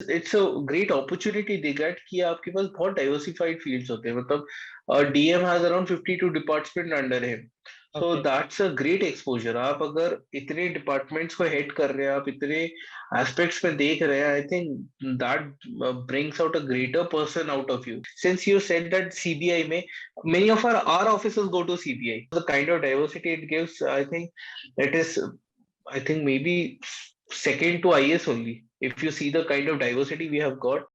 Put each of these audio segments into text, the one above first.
It's a great opportunity they get कि आपके पास बहुत डाइवर्सिफाइड फील्ड्स होते हैं, मतलब DM has around 52 department under him, so Okay. That's a great exposure. आप अगर इतने डिपार्टमेंट्स को हेड कर रहे हैं, आप इतने एस्पेक्ट्स में देख रहे हैं, I think that brings out a greater person out of you. Since you said that CBI में many of our officers go to CBI, the kind of diversity it gives, I think it is, I think maybe second to IS only. If you see the kind of diversity we have got.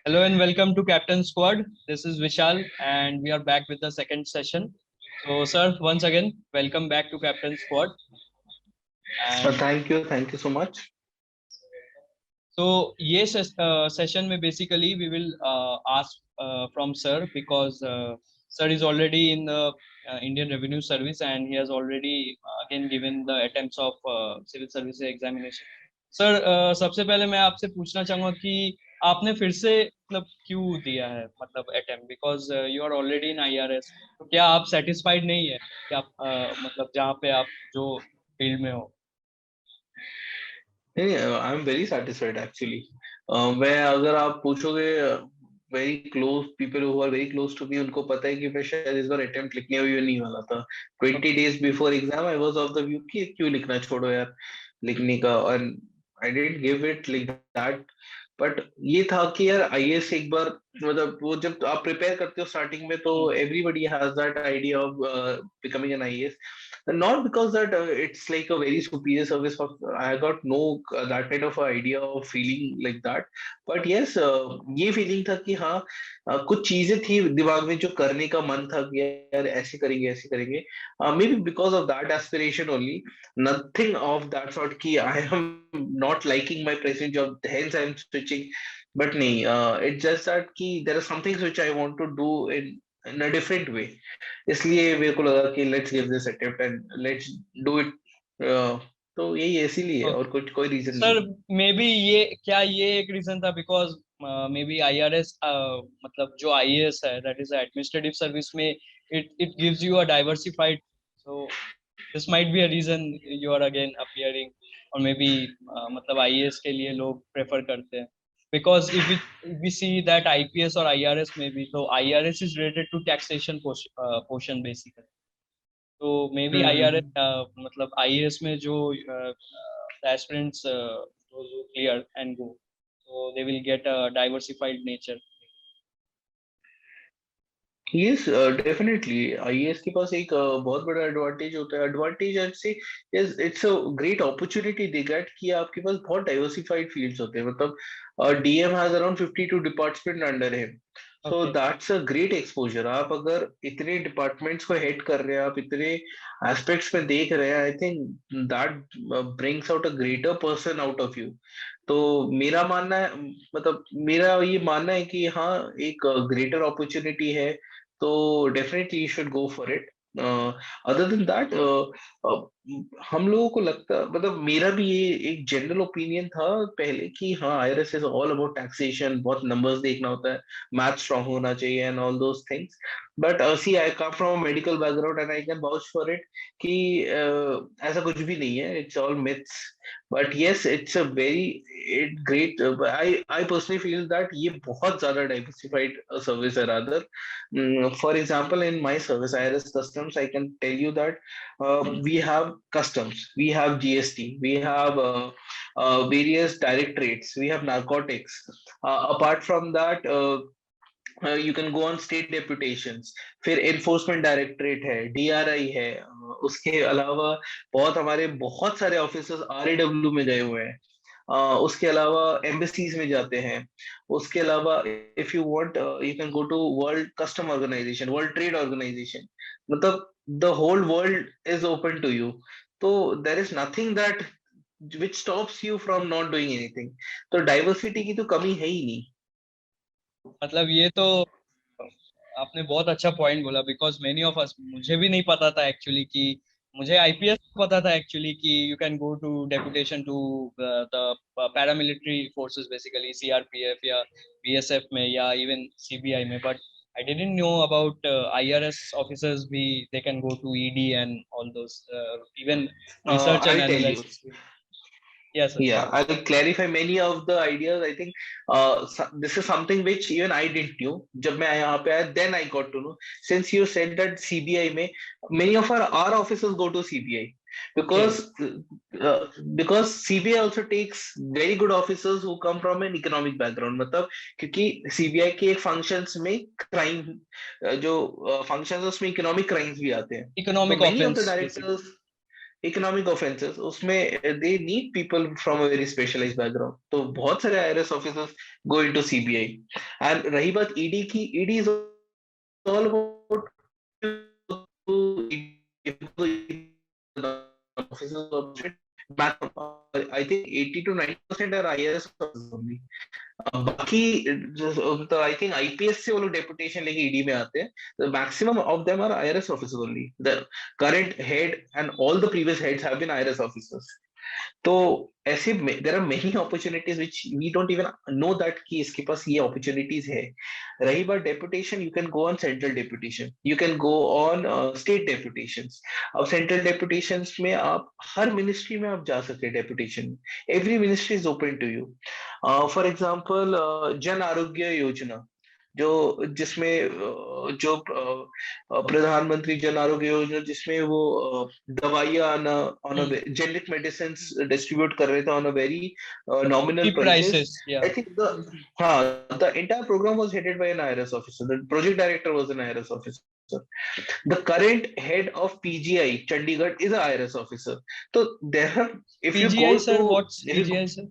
Hello and welcome to Captain Squad. This is Vishal, and we are back with the second session. So, sir, once again, welcome back to Captain Squad. And Thank you so much. so, yes, session में basically we will ask from sir because sir is already in the Indian Revenue Service and he has already again given the attempts of civil service examination. Sir सबसे पहले मैं आपसे पूछना चाहूंगा कि आपने फिर से मतलब क्यों दिया है मतलब attempt, because you are already in IRS, तो क्या आप सेटिस्फाइड नहीं है कि आप मतलब जहाँ पे आप जो फील्ड में हो? नहीं, I am very satisfied actually. मैं अगर आप पूछोगे very close people who are very close to me, उनको पता है कि मैं शायद इस बार अटेम्प्ट लिखने हुए नहीं वाला था। 20 days before exam I was of the view कि क्यों लिखना, छोड़ो यार लिखने का, और I didn't give it like that. But ये था कि यार आईएएस एक बार, मतलब वो जब आप प्रिपेयर करते हो स्टार्टिंग में, तो everybody has that idea of becoming an IAS, not because that it's like a very superior service of, I got no that kind of idea of feeling like that. But yes, ये feeling था कि हाँ, कुछ चीजें थी दिमाग में जो करने का मन था कि यार ऐसे करेंगे ऐसे करेंगे, maybe because of that aspiration only, nothing of that sort कि I am not liking my present job hence I am switching. But नहीं, इट्स जस्ट दैट कि there are some things which I want to do in a different way, इसलिए मेरे को लगा कि let's give this attempt and let's do it. तो यही इसीलिए, और कुछ कोई रीजन सर नहीं। मे बी ये एक रीजन था बिकॉज मे बी आईआरएस मतलब जो आईएएस है दैट इज एडमिनिस्ट्रेटिव सर्विस में it it gives you a diversified, so this might be a reason you are again appearing, और मे बी मतलब आईएएस के लिए लोग प्रेफर करते हैं because if we see that IPS और आईआरएस में भी, तो IRS is related to taxation portion basically, तो मे बी आईआरएस हम्म। मतलब आईएएस में जो aspirants those who clear and go, so they will get a diversified nature. Yes, definitely IAS के पास एक बहुत बड़ा एडवांटेज होता है, एडवांटेज से it's a great opportunity they get कि आपके पास बहुत डाइवर्सिफाइड फील्ड्स होते हैं, मतलब DM has around 52 department under him, so Okay. That's a great exposure. आप अगर इतने डिपार्टमेंट्स को हेड कर रहे हैं, आप इतने एस्पेक्ट्स में देख रहे हैं, I think that brings out a greater person out of you. तो मेरा मानना है, मतलब मेरा ये मानना है कि हाँ, एक ग्रेटर अपॉर्चुनिटी है, तो definitely you should go for it. Other than that, हम लोगों को लगता, मतलब मेरा भी ये एक जनरल ओपिनियन था पहले कि हाँ, IRS is all about taxation, बहुत नंबर्स देखना होता है, मैथ स्ट्रांग होना चाहिए and all those things. But see I come from a medical background and I can vouch for it कि ऐसा कुछ भी नहीं है, it's all myths. But yes, it's a very great, I personally feel that ये बहुत ज्यादा diversified service है rather. For example, in my service, IRS Customs, I can tell you that we have customs, we have GST, we have various directorates, we have narcotics. Apart from that, you can go on state deputations, फिर enforcement directorate है, DRI है, उसके अलावा बहुत हमारे बहुत सारे officers RAW में गए हुए हैं, उसके अलावा एम्बेसीज में जाते हैं, उसके अलावा if you want you can go to World Custom Organisation, World Trade Organisation, मतलब the whole world is open to you. तो there is nothing that which stops you from not doing anything. तो diversity की तो कमी है ही नहीं। मतलब ये तो आपने बहुत अच्छा पॉइंट बोला, बिकॉज मेनी ऑफ अस, मुझे भी नहीं पता था एक्चुअली कि, मुझे आईपीएस पता था एक्चुअली कि you can go to deputation to the paramilitary forces, basically CRPF या बीएसएफ में या इवन सीबीआई में, but I didn't know about IRS officers भी, they can go to ED and all those, even research and I'll tell you. Analysis भी. Yes, sir. Yeah, I'll clarify many of the ideas. I think this is something which even I didn't know. जब मैं यहाँ पे आया, then I got to know. Since you said that CBI में many of our officers go to CBI Okay. because CBI also takes very good officers who come from an economic background. मतलब क्योंकि CBI के एक functions में crime जो functions उसमें economic crimes भी आते हैं. Economic So many of the offense, basically. directors economic offences उसमें they need people from a very specialised background, तो बहुत सारे IRS officers go into CBI. And रही बात ईडी की, ED is all about I think 80 to 90% are IRS officers only. बाकी तो I think IPS से वो लोग डेपुटेशन लेके ईडी में आते हैं. The maximum of them are IRS officers only. The current head and all the previous heads have been IRS officers. तो ऐसे there are many opportunities which we don't even know that कि इसके पास ये opportunities है. रही बात deputation, you can go on central deputation, you can go on state deputation. अब सेंट्रल डेपुटेशन में आप हर मिनिस्ट्री में आप जा सकते हैं deputation. Every ministry is open to you. For example Jan Arogya योजना, जो जिसमें जो प्रधानमंत्री जन आरोग्य योजना, जिसमें वो दवाइयां on a generic medicine distribute कर रहे थे on a very nominal Cheap prices. prices, yeah. I think the entire program was headed by an IRS officer. The project director was an IRS officer. The current head of PGI Chandigarh is an IRS officer. So there are, if you go PGI, sir, to, what's if you PGI, sir?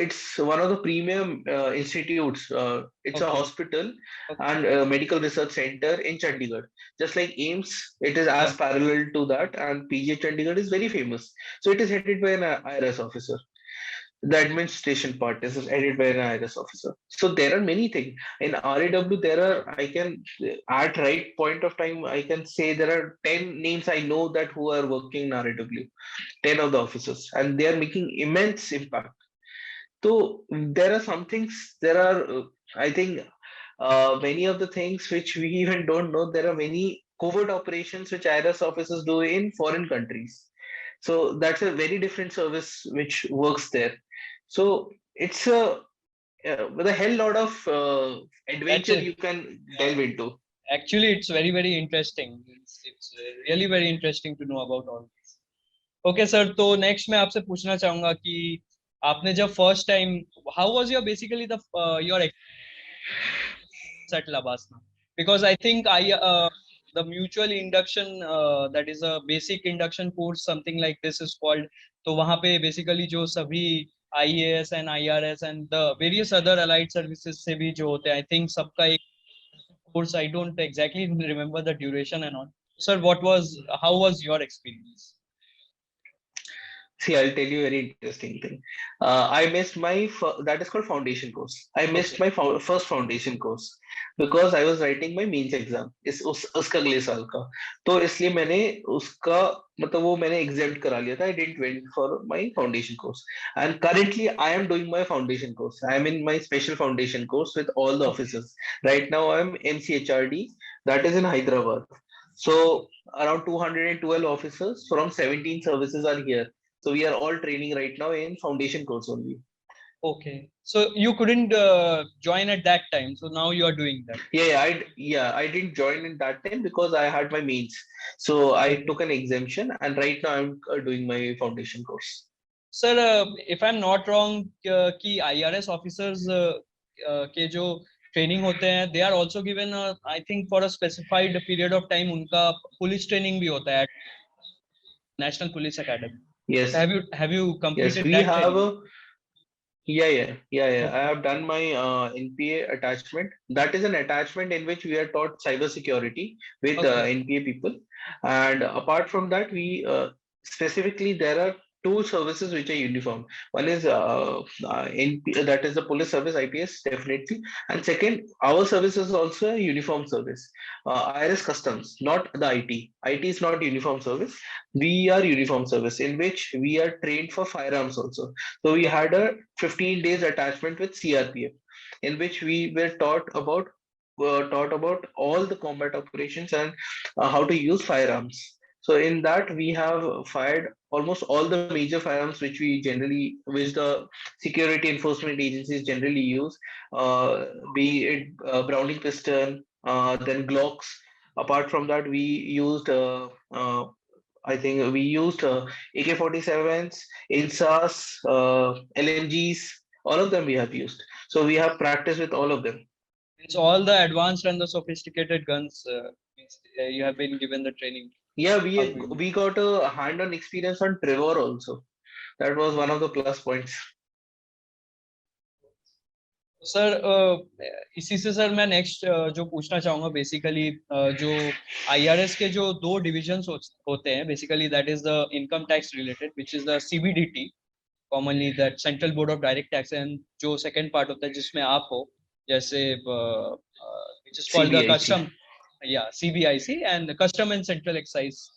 It's one of the premium institutes. It's a Okay. hospital Okay. and medical research center in Chandigarh. Just like AIMS, it is as Yeah. parallel to that, and PGI Chandigarh is very famous. So it is headed by an IRS officer. The administration part is headed by an IRS officer. So there are many things. In RAW, there are, I can, at right point of time, I can say there are 10 names I know that who are working in RAW, 10 of the officers, and they are making immense impact. So there are some things, there are, I think, many of the things which we even don't know. There are many covert operations which IRS officers do in foreign countries. So that's a very different service which works there. So it's a with a hell lot of That's adventure it. you can delve into. Actually, it's very, very interesting. It's really very interesting to know about all this. Okay, sir. तो next मैं आपसे पूछना चाहूंगा कि आपने जब first time, how was your basically the your experience at Labasna? Because I think the mutual induction, that is a basic induction course, something like this is called. तो वहाँ पे basically जो सभी IAS and IRS and the various other allied services से भी जो होते हैं, I think सबका एक course. I don't exactly remember the duration and all. Sir, how was your experience? See, I'll tell you a very interesting thing. I missed my that is called foundation course. I missed Okay. my first foundation course because I was writing my mains exam उसका अगले साल का. तो इसलिए मैंने उसका मतलब वो मैंने exempt करा लिया था. I didn't went for my foundation course. And currently I am doing my foundation course. I am in my special foundation course with all the Okay. officers. Right now I am MCHRD, that is in Hyderabad. So around 212 officers from 17 services are here. So we are all training right now in foundation course only. Okay. So you couldn't join at that time. So now you are doing that. I didn't join in that time because I had my mains. So I Okay. took an exemption, and right now I'm doing my foundation course. Sir, if I'm not wrong, कि IRS officers के जो training होते हैं, they are also given, I think, for a specified period of time, उनका police training भी होता है at National Police Academy. Yes, So have you yes, completed we that have training? a yeah. I Okay. have done my NPA attachment. That is an attachment in which we are taught cyber security with Okay. NPA people. And apart from that, we specifically there are two services which are uniform. One is that is the police service, IPS, definitely, and second, our service is also a uniform service. IRS Customs, not the IT. IT is not uniform service. We are uniform service in which we are trained for firearms also. So we had a 15 days attachment with CRPF, in which we were taught about all the combat operations and how to use firearms. So in that we have fired almost all the major firearms which the security enforcement agencies generally use, be it Browning pistol, then Glocks. Apart from that, we used I think we used AK-47s, INSAS, LMGs, all of them we have used. So we have practice with all of them. It's all the advanced and the sophisticated guns. You have been given the training. Yeah, How to use. we got a hand-on experience on Trevor also. That was one of the plus points. Sir इसी से sir मैं next जो पूछना चाहूंगा basically जो IRS के जो दो डिविजन्स होते हैं basically that is the income tax related which is the CBDT commonly that central board of direct tax and जो सेकंड पार्ट होता है जिसमें आप हो जैसे which is called the CBIC. Custom या CBIC and custom and central excise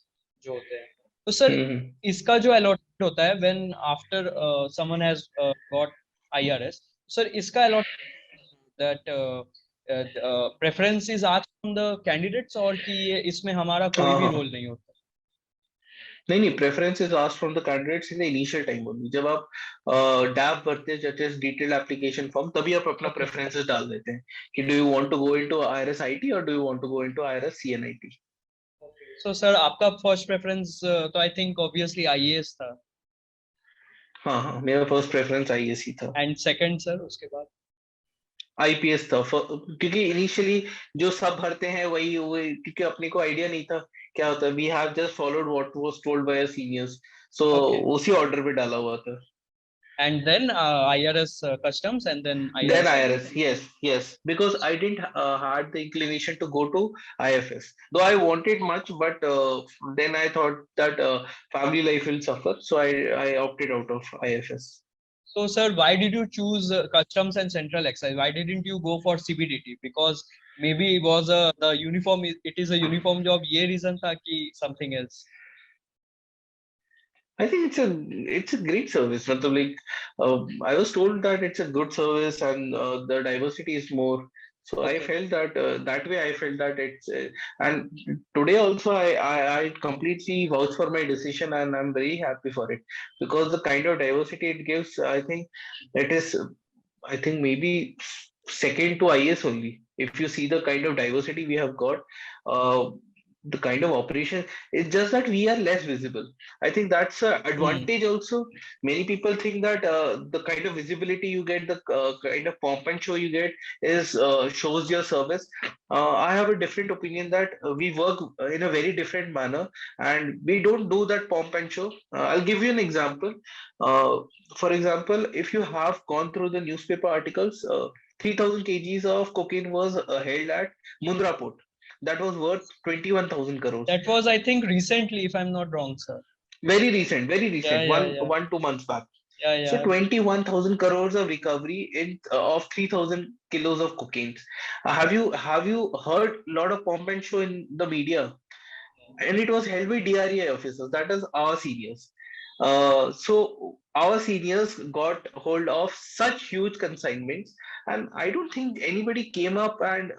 जो होते हैं तो सर इसका जो अलॉटमेंट होता है when after someone has got IRS sir इसका allot that preference is asked from the candidates और कि ये इसमें हमारा कोई भी रोल नहीं होता नहीं, preference is asked from the candidates in the initial time only. जब आप डैप भरते हैं, जैसे डिटेल एप्लीकेशन फॉर्म, तभी आप अपना प्रेफरेंसेस डाल देते हैं कि do you want to go into IRS IT और do you want to go into IRS CNIT. So sir आपका फर्स्ट प्रेफरेंस तो आई थिंक ऑब्वियसली आईएएस था. हाँ, मेरा फर्स्ट प्रेफरेंस आईएएस ही था. एंड सेकंड सर उसके बाद आईपीएस था, क्योंकि इनिशियली जो सब भरते हैं वही क्योंकि अपने को आइडिया नहीं था क्या होता है. We have just followed what was told by seniors, so उसी ऑर्डर पे डाला हुआ था. And then IRS customs and then IRS. Yes, because I didn't had the inclination to go to IFS, though I wanted much, but then I thought that family life will suffer, so I opted out of IFS. So sir, why did you choose customs and central excise? Why didn't you go for CBDT? Because maybe it was the uniform, it is a uniform job. ये reason था कि something else? I think it's a great service. Like, I was told that it's a good service and the diversity is more. So okay. I felt that that way. I felt that it's and today also I completely vouch for my decision and I'm very happy for it, because the kind of diversity it gives, I think it is, I think maybe second to IS only. If you see the kind of diversity we have got, the kind of operation, it's just that we are less visible. I think that's an advantage also. Many people think that the kind of visibility you get, the kind of pomp and show you get is shows your service. I have a different opinion that we work in a very different manner and we don't do that pomp and show. I'll give you an example. For example, if you have gone through the newspaper articles, 3000 kgs of cocaine was held at Mundra port. That was worth 21,000 crores. That was, I think, recently, if I'm not wrong, sir. Very recent. Yeah. 1-2 months back. Yeah. So 21,000 crores of recovery of 3,000 kilos of cocaine. Have you heard a lot of pomp and show in the media? And it was held by DREI officers. That is our seniors. So our seniors got hold of such huge consignments, and I don't think anybody came up and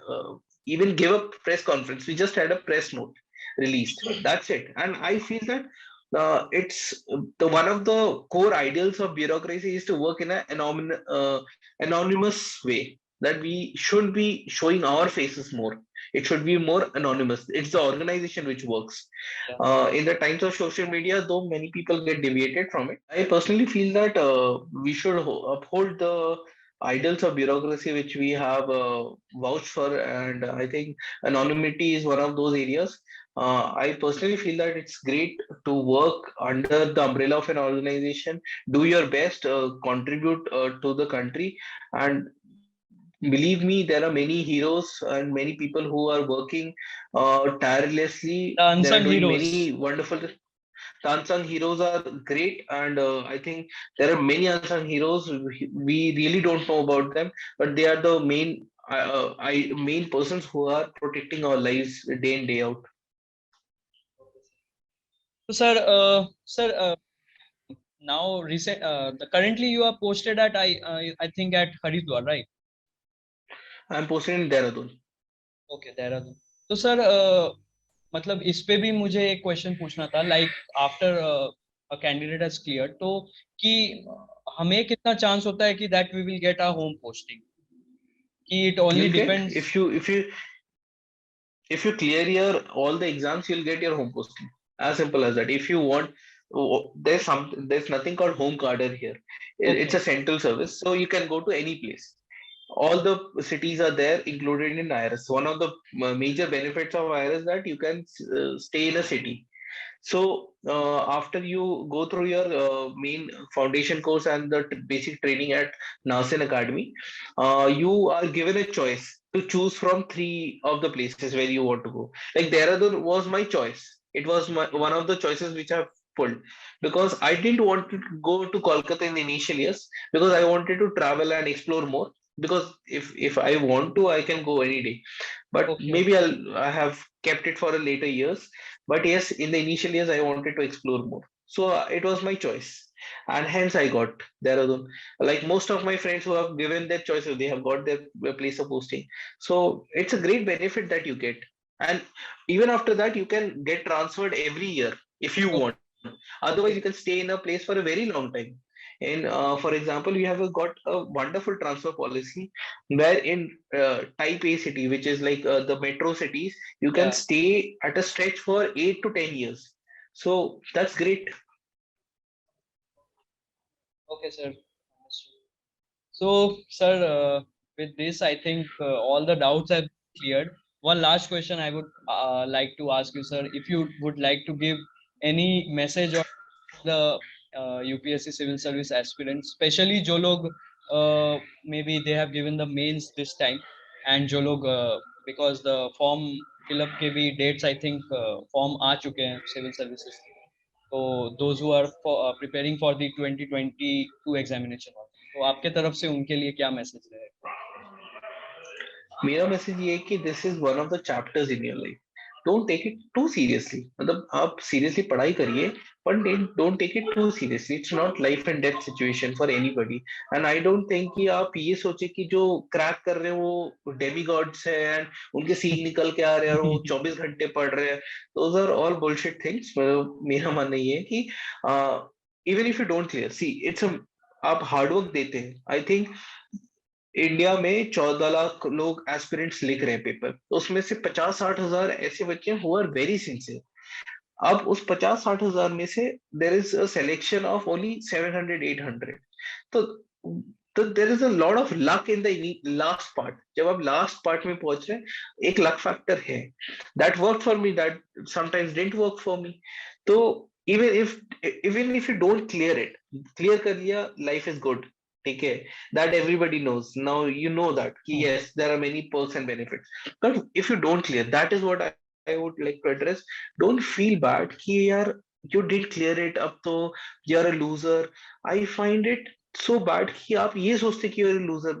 even give a press conference. We just had a press note released. That's it. And I feel that it's the one of the core ideals of bureaucracy is to work in an anonymous way. That we should be showing our faces more. It should be more anonymous. It's the organization which works. Yeah. In the times of social media, though many people get deviated from it, I personally feel that we should uphold the ideals of bureaucracy which we have vouched for, and I think anonymity is one of those areas. I personally feel that it's great to work under the umbrella of an organization, do your best, contribute to the country, and believe me, there are many heroes and many people who are working tirelessly. The unsung they are doing heroes. Many wonderful. The unsung heroes are great, and I think there are many unsung heroes. We really don't know about them, but they are the main persons who are protecting our lives day in day out. So, sir, now recent, currently you are posted at I think at Haridwar, right? I'm posted in Dehradun. Okay Dehradun. तो sir मतलब इस पे भी मुझे एक question पूछना था, like after a candidate has clear, तो कि हमें कितना चांस होता है कि that we will get a home posting, कि it only You'll get depends. if you clear your all the exams, you'll get your home posting. As simple as that. If you want, there's nothing called home cadre here. It's okay. a central service, so you can go to any place. All the cities are there included in IRS. One of the major benefits of IRS is that you can stay in a city. So after you go through your main foundation course and the basic training at Nasen Academy, you are given a choice to choose from three of the places where you want to go. Like Dehradun was my choice. It was one of the choices which I've pulled because I didn't want to go to Kolkata in the initial years because I wanted to travel and explore more. Because if I want to, I can go any day. But okay. maybe I have kept it for a later years. But yes, in the initial years, I wanted to explore more. So it was my choice. And hence I got Dehradun. Like most of my friends who have given their choices, they have got their place of posting. So it's a great benefit that you get. And even after that, you can get transferred every year if you want. Otherwise, you okay. can stay in a place for a very long time. And for example, we have got a wonderful transfer policy where in type A city, which is like the metro cities, you can या. stay at a stretch for 8 to 10 years. So that's great. Okay sir. So, sir, with this, I think all the doubts have cleared. One last question I would like to ask you, sir, if you would like to give any message on the UPSC civil service aspirants, especially जो लोग maybe they have given the mains this time, and जो लोग because the form fill up के भी dates I think form आ चुके हैं civil services. So those who are preparing for the 2022 examination, तो आपके तरफ से उनके लिए क्या मैसेज रहेगा? मेरा मैसेज ये है कि this is one of the chapters in your life. Don't take it too seriously. मतलब आप सीरियसली पढ़ाई करिए, but don't take it too seriously. It's not life and death situation for anybody. And I don't think कि आप ये सोचे कि जो क्रैक कर रहे हैं वो डेमीगॉड्स हैं एंड उनके सील निकल के आ रहे हैं और वो 24 घंटे पढ़ रहे हैं. those are all bullshit things. मेरा मानना ये है कि even if you don't clear, see, it's a आप हार्डवर्क देते हैं. आई थिंक इंडिया में 14 लाख लोग एस्पिरेंट्स लिख रहे हैं पेपर, तो उसमें से 50-60 हजार ऐसे बच्चे हैं हु आर वेरी सिंसियर. अब उस 50-60 हजार में से there is a selection of only 700-800. तो there is a lot of luck in the last part. जब आप लास्ट पार्ट में पहुंच रहे हैं, एक लक फैक्टर है. That work for me, that sometimes didn't work for me. तो even if you don't clear it, clear कर लिया, लाइफ इज गुड. ठीक है, that everybody knows now. You know that yes, there are many perks and benefits. But if you don't clear, that is what I would like to address. Don't feel bad कि यार you did clear it, अब तो you're a loser. I find it so bad कि आप ये सोचते कि you're a loser.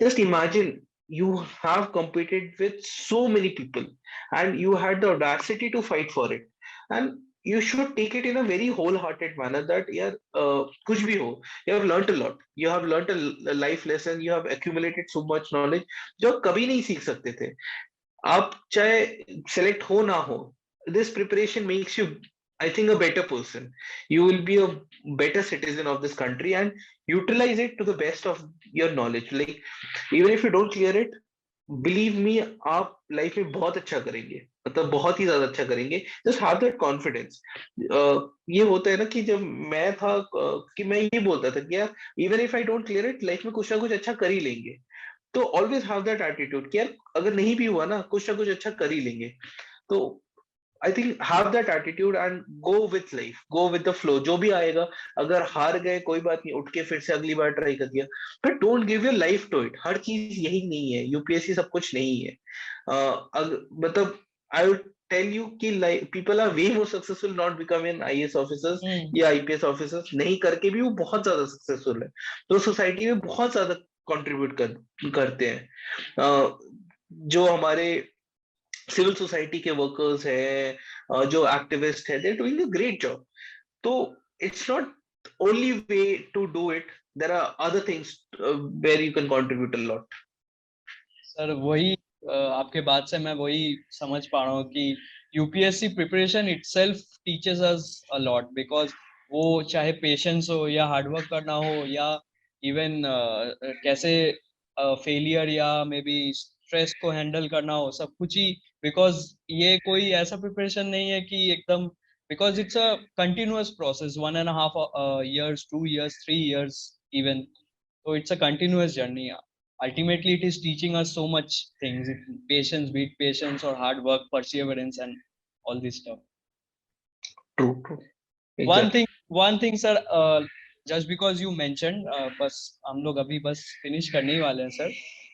Just imagine you have competed with so many people and you had the audacity to fight for it. And you should take it in a very wholehearted manner that यार कुछ भी हो, you have learnt a lot. You have learnt a life lesson. You have accumulated so much knowledge जो आप कभी नहीं सीख सकते थे. आप चाहे select हो ना हो, this preparation makes you, I think, a better person. You will be a better citizen of this country and utilize it to the best of your knowledge. Like even if you don't clear it, believe me, आप life में बहुत अच्छा करेंगे, मतलब बहुत ही ज्यादा अच्छा करेंगे. Just have that confidence. ये होता है ना कि जब मैं था कि मैं ये बोलता था कि यार even if I don't clear it, life में कुछ ना कुछ अच्छा कर ही लेंगे. तो ऑलवेज हैव दैट एटीट्यूड कि यार अगर नहीं भी हुआ ना, कुछ ना कुछ अच्छा कर ही लेंगे. तो I think have that attitude and go with life, go with the flow. जो भी आएगा, अगर हार गए कोई बात नहीं, उठ के फिर से अगली बार ट्राई कर दिया. But don't give your life to it. हर चीज यही नहीं है, यूपीएससी सब कुछ नहीं है. मतलब I would tell you कि like people are way more successful not becoming IAS officers या IPS officers, नहीं करके भी वो बहुत ज्यादा सक्सेसफुल है, तो सोसाइटी में बहुत ज्यादा कंट्रीब्यूट करते हैं। जो हमारे सिविल सोसाइटी के वर्कर्स है, जो एक्टिविस्ट है, they are doing a great job. तो it's not only way to do it, there are other things where you can contribute a lot. Sir वही आपके बात से मैं वही समझ पा रहा हूँ कि UPSC preparation itself teaches us a lot, because वो चाहे पेशेंस हो या हार्डवर्क करना हो या इवन कैसे फेलियर या मे बी स्ट्रेस को हैंडल करना हो, सब कुछ ही। बिकॉज ये कोई ऐसा प्रिपरेशन नहीं है कि एकदम, because it's a continuous process, 1.5 years, 2 years, 3 years even. So it's a continuous journey. Ultimately, it is teaching us so much things: patience, be it patience or hard work, perseverance, and all this stuff. True true, One thing, sir. Just because you mentioned, बस हम लोग अभी बस finish करने ही वाले हैं, sir.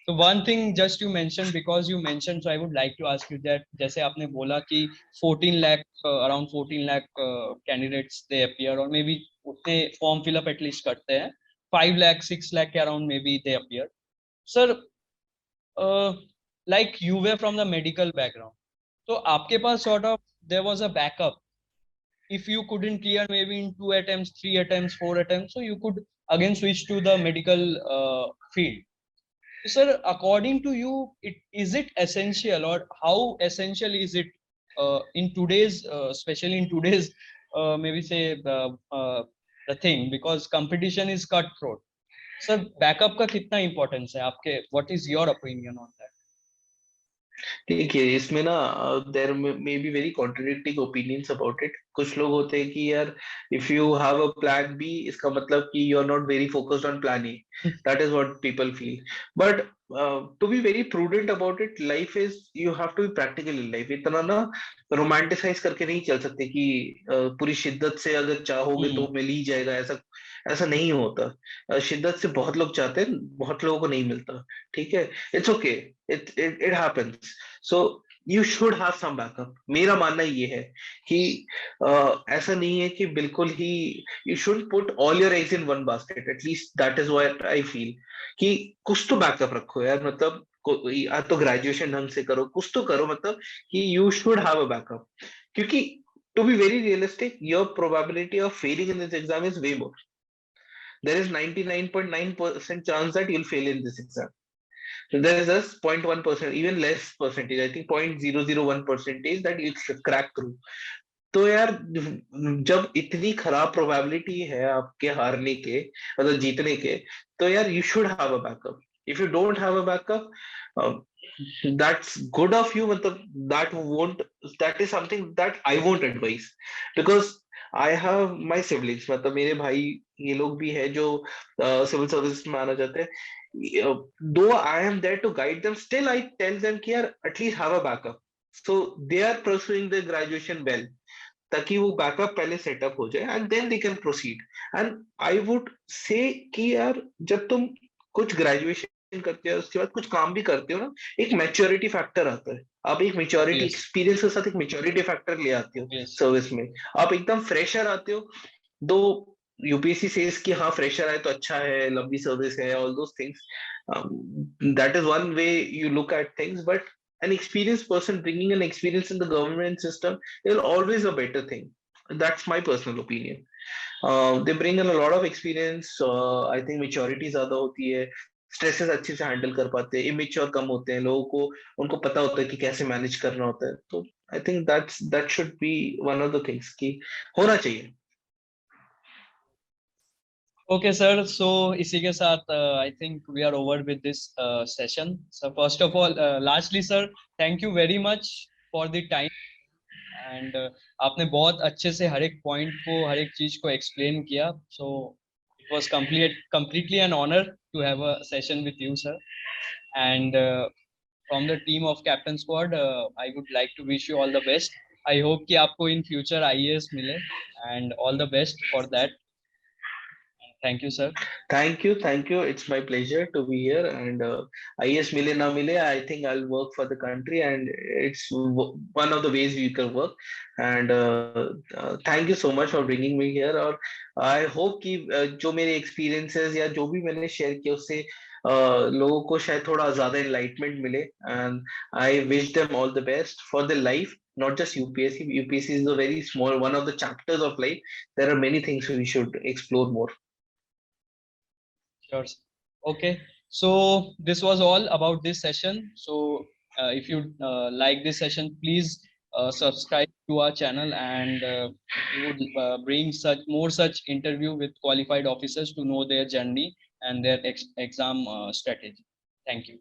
So one thing just you mentioned, because you mentioned, so I would like to ask you that जैसे आपने बोला कि 14 lakh, around 14 lakh candidates they appear, or maybe उतने form fill up at least करते हैं, 5 lakh 6 lakh के around maybe they appear. Sir, like you were from the medical background, तो आपके पास sort of there was a backup. If you couldn't clear maybe in 2 attempts, 3 attempts, 4 attempts, so you could again switch to the medical field. So, sir, according to you, is it essential, or how essential is it in today's, especially in today's, maybe say the thing, because competition is cutthroat. Sir, backup का कितना importance है आपके? What is your opinion on that? देखिए इसमें ना there may be very contradicting opinions about it. कुछ लोग होते हैं कि यार if you have a plan B, इसका मतलब कि you are not very focused on plan A, that is what people feel. But to be very prudent about it, life is, you have to be practical in life. इतना ना romanticise करके नहीं चल सकते कि पूरी शिद्दत से अगर चाहोगे तो मिल ही जाएगा, ऐसा ऐसा नहीं होता। शिद्दत से बहुत लोग चाहते हैं, बहुत लोगों को नहीं मिलता। ठीक है, it's okay, it happens. So you should have some backup. मेरा मानना ये है कि ऐसा नहीं है कि बिल्कुल ही you should put all your eggs in one basket, at least that is what I feel, कि कुछ तो बैकअप रखो यार। मतलब या तो ग्रेजुएशन ढंग से करो, कुछ तो करो, मतलब कि you should have a backup. क्योंकि to be very realistic, your probability of failing in this exam is way more. there is 99.9% chance that you'll fail in this exam. So there is a 0.1%, even less percentage, I think 0.001 percentage that you'll crack through. तो यार जब इतनी खराब probability है आपके हारने के, मतलब जीतने के, तो यार you should have a backup. If you don't have a backup, that's good of you, मतलब that won't, that is something that I won't advise, because I have my siblings, मतलब मेरे भाई ये लोग भी है जो सिविल सर्विस में आना चाहते हैं। Though I am there to guide them, still I tell them कि यार at least have a backup, so they are pursuing the graduation well, ताकि वो बैकअप पहले सेटअप हो जाए and then they can proceed. And I would say कि यार जब तुम कुछ ग्रेजुएशन करते हो, उसके बाद कुछ काम भी करते हो ना, एक मैच्योरिटी फैक्टर आता है। आप एक मैच्योरिटी Yes, एक्सपीरियंस के साथ एक मैच्योरिटी फैक्टर ले आते हो yes. सर्विस में। आप एकदम फ्रेशर आते हो, दो यूपीएससी सेज कि हाँ फ्रेशर आए तो अच्छा है, लंबी सर्विस है, all those things, that is one way you look at things, but an experienced person bringing an experience in the government system is always a better thing. That's my personal opinion. They bring in a lot of experience. I think maturity ज्यादा होती है, stresses अच्छे से handle कर पाते हैं, immature कम होते हैं लोगों को, उनको पता होता है कि कैसे मैनेज करना होता है। तो I think that should be one of the things कि होना चाहिए। Okay, sir. So इसी के साथ I think we are over with this session. So first of all, lastly, sir, thank you very much for the time, and आपने बहुत अच्छे से हर एक पॉइंट को, हर एक चीज को एक्सप्लेन किया. So it was completely an honor to have a session with you, sir. And from the team of Captain Squad, I would like to wish you all the best. I hope कि आपको in future IAS मिले, and all the best for that. Thank you, sir. Thank you, thank you. It's my pleasure to be here. And IS mile na mile, I think I'll work for the country, and it's one of the ways we can work. And thank you so much for bringing me here. और I hope कि जो मेरे experiences या जो भी मैंने share किया उससे लोगों को शायद थोड़ा ज्यादा enlightenment मिले. And I wish them all the best for their life. Not just UPSC. UPSC is a very small one of the chapters of life. There are many things we should explore more. Sure. Okay. So this was all about this session. So if you like this session, please subscribe to our channel, and we would bring such interview with qualified officers to know their journey and their exam strategy. Thank you.